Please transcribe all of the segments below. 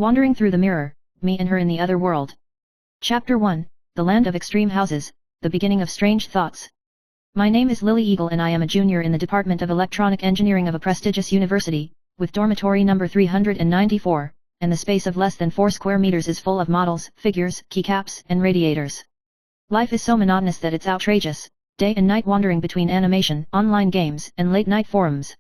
Wandering through the mirror, me and her in the other world. Chapter 1, The Land of Extreme Houses, The Beginning of Strange Thoughts. My name is Lily Eagle and I am a junior in the Department of Electronic Engineering of a prestigious university, with dormitory number 394, and the space of less than 4 square meters is full of models, figures, keycaps, and radiators. Life is so monotonous that it's outrageous, day and night wandering between animation, online games, and late-night forums.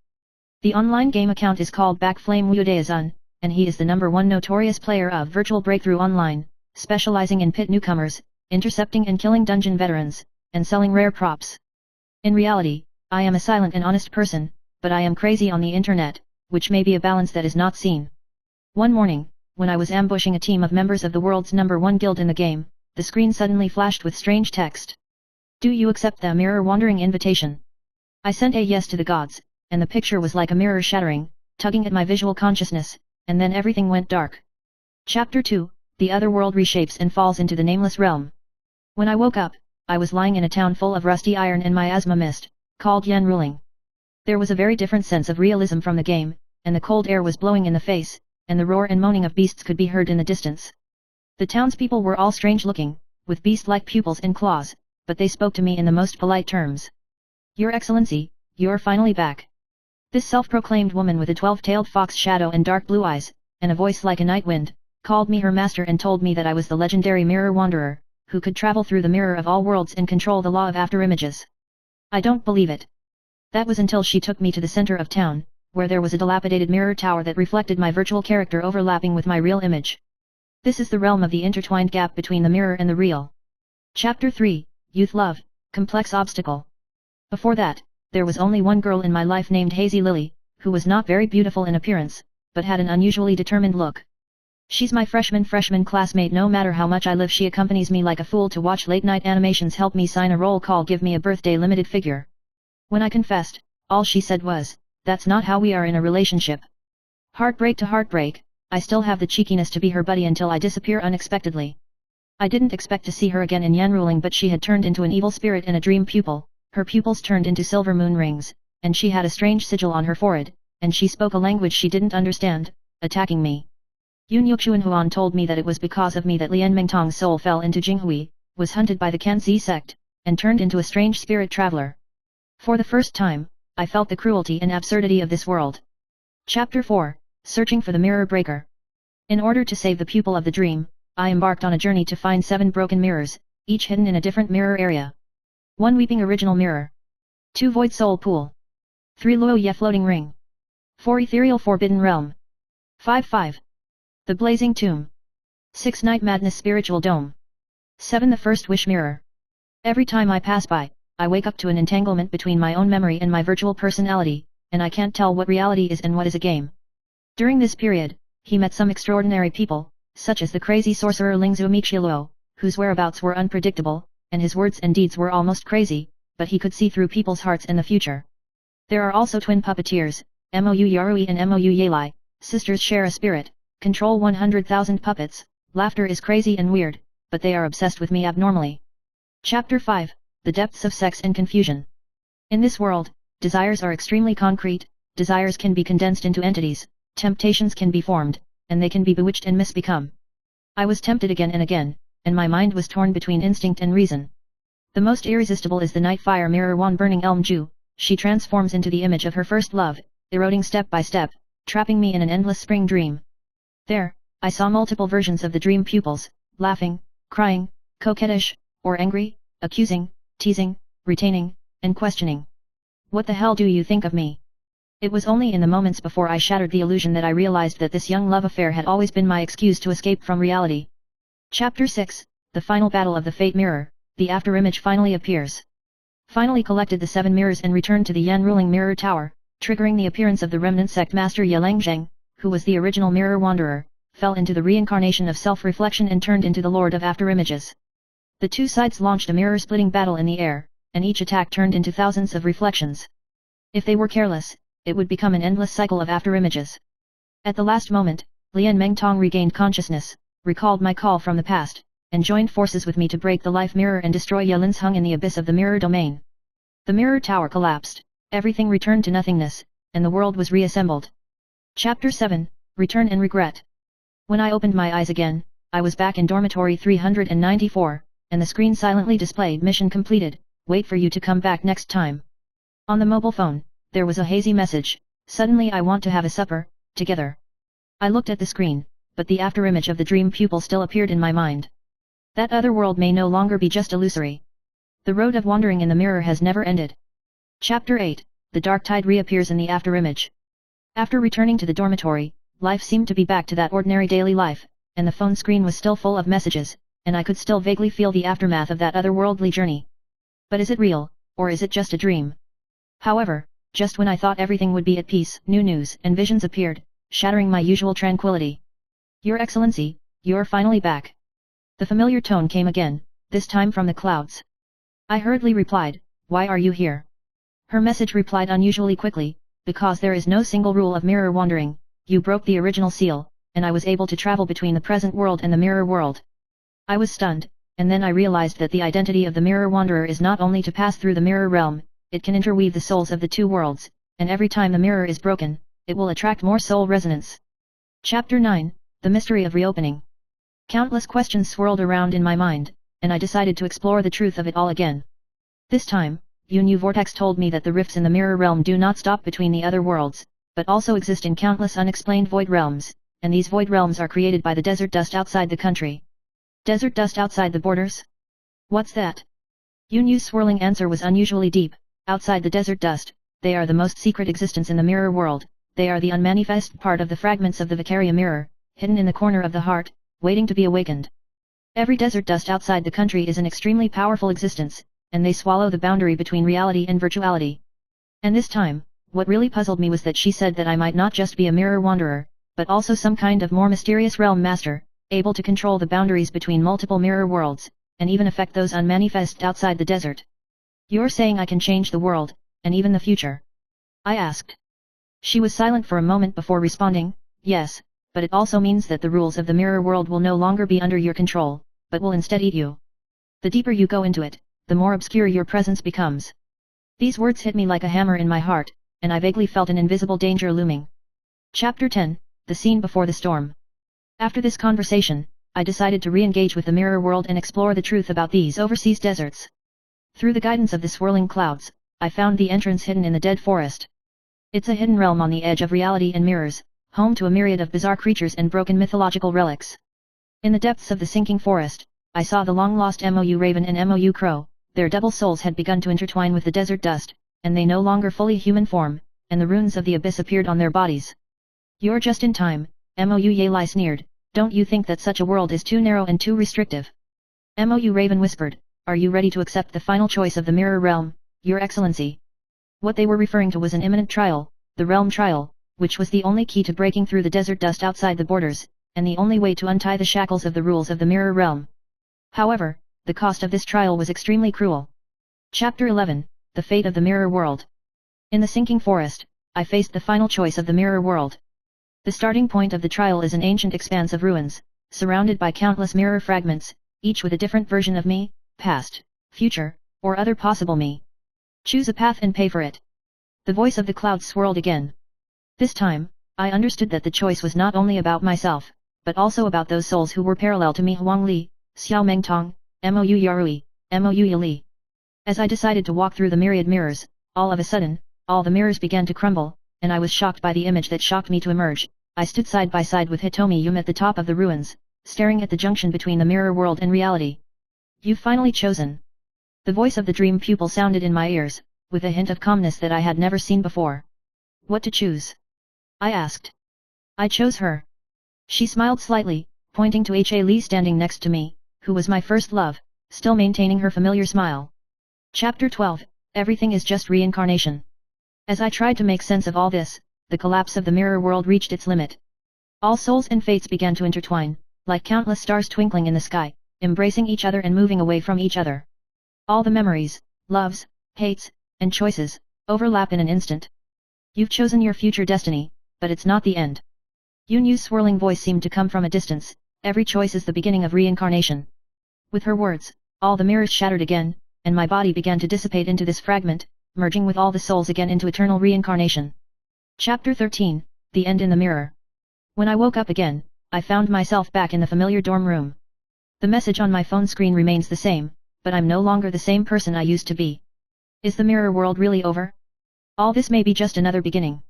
The online game account is called Backflame Wudaezun, and he is the #1 notorious player of Virtual Breakthrough Online, specializing in pit newcomers, intercepting and killing dungeon veterans, and selling rare props. In reality, I am a silent and honest person, but I am crazy on the internet, which may be a balance that is not seen. One morning, when I was ambushing a team of members of the world's #1 guild in the game, the screen suddenly flashed with strange text. Do you accept the mirror wandering invitation? I sent a yes to the gods, and the picture was like a mirror shattering, tugging at my visual consciousness, and then everything went dark. Chapter 2, The Other World reshapes and falls into the nameless realm. When I woke up, I was lying in a town full of rusty iron and miasma mist, called Yen Ruling. There was a very different sense of realism from the game, and the cold air was blowing in the face, and the roar and moaning of beasts could be heard in the distance. The townspeople were all strange looking, with beast-like pupils and claws, but they spoke to me in the most polite terms. Your Excellency, you're finally back. This self-proclaimed woman with a 12-tailed fox shadow and dark blue eyes, and a voice like a night wind, called me her master and told me that I was the legendary Mirror Wanderer, who could travel through the mirror of all worlds and control the law of afterimages. I don't believe it. That was until she took me to the center of town, where there was a dilapidated mirror tower that reflected my virtual character overlapping with my real image. This is the realm of the intertwined gap between the mirror and the real. Chapter 3, Youth Love, Complex Obstacle. Before that, there was only one girl in my life named Hazy Lily, who was not very beautiful in appearance, but had an unusually determined look. She's my freshman classmate. No matter how much I live, she accompanies me like a fool to watch late-night animations, help me sign a roll call, give me a birthday limited figure. When I confessed, all she said was, "That's not how we are in a relationship." Heartbreak to heartbreak, I still have the cheekiness to be her buddy until I disappear unexpectedly. I didn't expect to see her again in Yen Ruling, but she had turned into an evil spirit and a dream pupil. Her pupils turned into silver moon rings, and she had a strange sigil on her forehead, and she spoke a language she didn't understand, attacking me. Yun Yuxuanhuan told me that it was because of me that Lian Mengtong's soul fell into Jinghui, was hunted by the Kanzi sect, and turned into a strange spirit traveler. For the first time, I felt the cruelty and absurdity of this world. Chapter 4, Searching for the Mirror Breaker. In order to save the pupil of the dream, I embarked on a journey to find 7 broken mirrors, each hidden in a different mirror area. 1 weeping original mirror. 2 void soul pool. 3 Luo Ye floating ring. 4 ethereal forbidden realm. 5 the blazing tomb. 6 night madness spiritual dome. 7 the first wish mirror. Every time I pass by, I wake up to an entanglement between my own memory and my virtual personality, and I can't tell what reality is and what is a game. During this period, he met some extraordinary people, such as the crazy sorcerer Lingzhu Miqiluo, whose whereabouts were unpredictable, and his words and deeds were almost crazy, but he could see through people's hearts and the future. There are also twin puppeteers, Mou Yarui and Mou Yelai, sisters share a spirit, control 100,000 puppets, laughter is crazy and weird, but they are obsessed with me abnormally. Chapter 5, The Depths of Sex and Confusion. In this world, desires are extremely concrete, desires can be condensed into entities, temptations can be formed, and they can be bewitched and misbecome. I was tempted again and again, and my mind was torn between instinct and reason. The most irresistible is the night fire mirror Wan burning Elm Ju. She transforms into the image of her first love, eroding step by step, trapping me in an endless spring dream. There, I saw multiple versions of the dream pupils, laughing, crying, coquettish, or angry, accusing, teasing, retaining, and questioning. What the hell do you think of me? It was only in the moments before I shattered the illusion that I realized that this young love affair had always been my excuse to escape from reality. Chapter 6, The Final Battle of the Fate Mirror. The afterimage finally appears. Finally collected the 7 mirrors and returned to the Yen Ruling Mirror Tower, triggering the appearance of the remnant sect master Yelangzheng, who was the original Mirror Wanderer, fell into the reincarnation of self-reflection and turned into the Lord of Afterimages. The 2 sides launched a mirror-splitting battle in the air, and each attack turned into thousands of reflections. If they were careless, it would become an endless cycle of afterimages. At the last moment, Lian Mengtong regained consciousness, recalled my call from the past, and joined forces with me to break the life mirror and destroy Yelin's hung in the abyss of the mirror domain. The mirror tower collapsed, everything returned to nothingness, and the world was reassembled. Chapter 7, Return and Regret. When I opened my eyes again, I was back in dormitory 394, and the screen silently displayed mission completed, wait for you to come back next time. On the mobile phone, there was a hazy message, suddenly I want to have a supper, together. I looked at the screen, but the afterimage of the dream pupil still appeared in my mind. That other world may no longer be just illusory. The road of wandering in the mirror has never ended. Chapter 8, The Dark Tide reappears in the afterimage. After returning to the dormitory, life seemed to be back to that ordinary daily life, and the phone screen was still full of messages, and I could still vaguely feel the aftermath of that otherworldly journey. But is it real, or is it just a dream? However, just when I thought everything would be at peace, new news and visions appeared, shattering my usual tranquility. Your Excellency, you're finally back. The familiar tone came again, this time from the clouds. I hurriedly replied, why are you here? Her message replied unusually quickly, because there is no single rule of mirror wandering, you broke the original seal, and I was able to travel between the present world and the mirror world. I was stunned, and then I realized that the identity of the mirror wanderer is not only to pass through the mirror realm, it can interweave the souls of the two worlds, and every time the mirror is broken, it will attract more soul resonance. Chapter 9, The Mystery of Reopening. Countless questions swirled around in my mind, and I decided to explore the truth of it all again. This time, Yu Vortex told me that the rifts in the mirror realm do not stop between the other worlds, but also exist in countless unexplained void realms, and these void realms are created by the desert dust outside the country. Desert dust outside the borders? What's that? Yu's swirling answer was unusually deep. Outside the desert dust, they are the most secret existence in the mirror world, they are the unmanifest part of the fragments of the Vicaria mirror, hidden in the corner of the heart, waiting to be awakened. Every desert dust outside the country is an extremely powerful existence, and they swallow the boundary between reality and virtuality. And this time, what really puzzled me was that she said that I might not just be a mirror wanderer, but also some kind of more mysterious realm master, able to control the boundaries between multiple mirror worlds, and even affect those unmanifest outside the desert. You're saying I can change the world, and even the future? I asked. She was silent for a moment before responding, yes, but it also means that the rules of the mirror world will no longer be under your control, but will instead eat you. The deeper you go into it, the more obscure your presence becomes. These words hit me like a hammer in my heart, and I vaguely felt an invisible danger looming. Chapter 10, The Scene Before the Storm. After this conversation, I decided to re-engage with the mirror world and explore the truth about these overseas deserts. Through the guidance of the swirling clouds, I found the entrance hidden in the dead forest. It's a hidden realm on the edge of reality and mirrors, home to a myriad of bizarre creatures and broken mythological relics. In the depths of the sinking forest, I saw the long-lost Mou Raven and Mou Crow. Their double souls had begun to intertwine with the desert dust, and they no longer fully human form, and the runes of the abyss appeared on their bodies. You're just in time, Mou Yalai sneered, don't you think that such a world is too narrow and too restrictive? Mou Raven whispered, are you ready to accept the final choice of the mirror realm, Your Excellency? What they were referring to was an imminent trial, the realm trial, which was the only key to breaking through the desert dust outside the borders, and the only way to untie the shackles of the rules of the mirror realm. However, the cost of this trial was extremely cruel. Chapter 11, The Fate of the Mirror World. In the sinking forest, I faced the final choice of the mirror world. The starting point of the trial is an ancient expanse of ruins, surrounded by countless mirror fragments, each with a different version of me, past, future, or other possible me. Choose a path and pay for it. The voice of the clouds swirled again. This time, I understood that the choice was not only about myself, but also about those souls who were parallel to me: Huang Li, Xiao Mengtong, Mou Yarui, Mou Yali. As I decided to walk through the myriad mirrors, all of a sudden, all the mirrors began to crumble, and I was shocked by the image that shocked me to emerge. I stood side by side with Hitomi Yum at the top of the ruins, staring at the junction between the mirror world and reality. You've finally chosen. The voice of the dream pupil sounded in my ears, with a hint of calmness that I had never seen before. What to choose? I asked. I chose her. She smiled slightly, pointing to Ha Li standing next to me, who was my first love, still maintaining her familiar smile. Chapter 12, Everything is just reincarnation. As I tried to make sense of all this, the collapse of the mirror world reached its limit. All souls and fates began to intertwine, like countless stars twinkling in the sky, embracing each other and moving away from each other. All the memories, loves, hates, and choices, overlap in an instant. You've chosen your future destiny, but it's not the end. Yu's swirling voice seemed to come from a distance, every choice is the beginning of reincarnation. With her words, all the mirrors shattered again, and my body began to dissipate into this fragment, merging with all the souls again into eternal reincarnation. Chapter 13, The End in the Mirror. When I woke up again, I found myself back in the familiar dorm room. The message on my phone screen remains the same, but I'm no longer the same person I used to be. Is the mirror world really over? All this may be just another beginning.